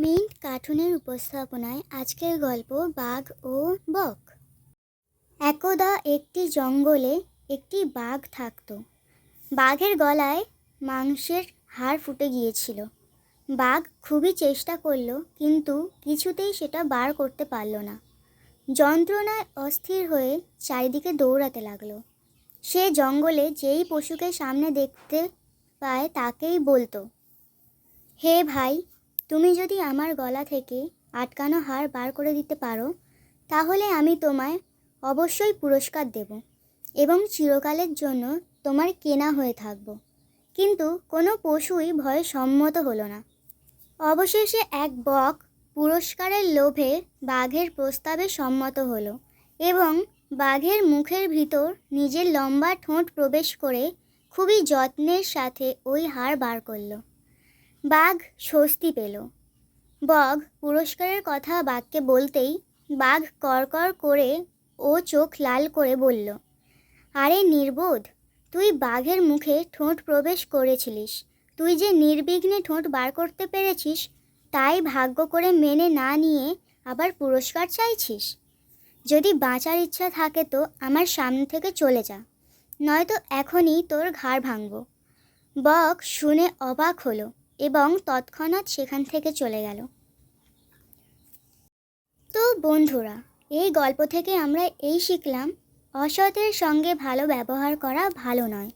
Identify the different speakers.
Speaker 1: Mint কার্টুনের উপস্থাপনায় আজকের গল্প বাঘ ও বক। একদা একটি জঙ্গলে একটি বাঘ থাকত। বাঘের গলায় মাংসের হাড় ফুটে গিয়েছিল। বাঘ খুবই চেষ্টা করলো, কিন্তু কিছুতেই সেটা বার করতে পারল না। যন্ত্রণায় অস্থির হয়ে চারিদিকে দৌড়াতে লাগলো। সে জঙ্গলে যেই পশুকে সামনে দেখতে পায় তাকেই বলতো, হে ভাই, তুমি যদি আমার গলা থেকে আটকানো হাড় বার করে দিতে পারো, তাহলে আমি তোমায় অবশ্যই পুরস্কার দেব এবং চিরকালের জন্য তোমার কেনা হয়ে থাকব। কিন্তু কোনো পশুই ভয়ে সম্মত হলো না। অবশেষে এক বক পুরস্কারের লোভে বাঘের প্রস্তাবে সম্মত হলো এবং বাঘের মুখের ভিতর নিজের লম্বা ঠোঁট প্রবেশ করে খুবই যত্নের সাথে ওই হাড় বার করলো। বাঘ স্বস্তি পেল। বক পুরস্কারের কথা বাঘকে বলতেই বাঘ কড়কড় করে ও চোখ লাল করে বলল, আরে নির্বোধ, তুই বাঘের মুখে ঠোঁট প্রবেশ করেছিলিস। তুই যে নির্বিঘ্নে ঠোঁট বার করতে পেরেছিস, তাই ভাগ্য করে মেনে না নিয়ে আবার পুরস্কার চাইছিস। যদি বাঁচার ইচ্ছা থাকে তো আমার সামনে থেকে চলে যা, নয়তো এখনই তোর ঘাড় ভাঙব। বক শুনে অবাক হলো এবং তৎক্ষণাৎ সেখান থেকে চলে গেল। তো বন্ধুরা, এই গল্প থেকে আমরা এই শিখলাম, অসতের সঙ্গে ভালো ব্যবহার করা ভালো নয়।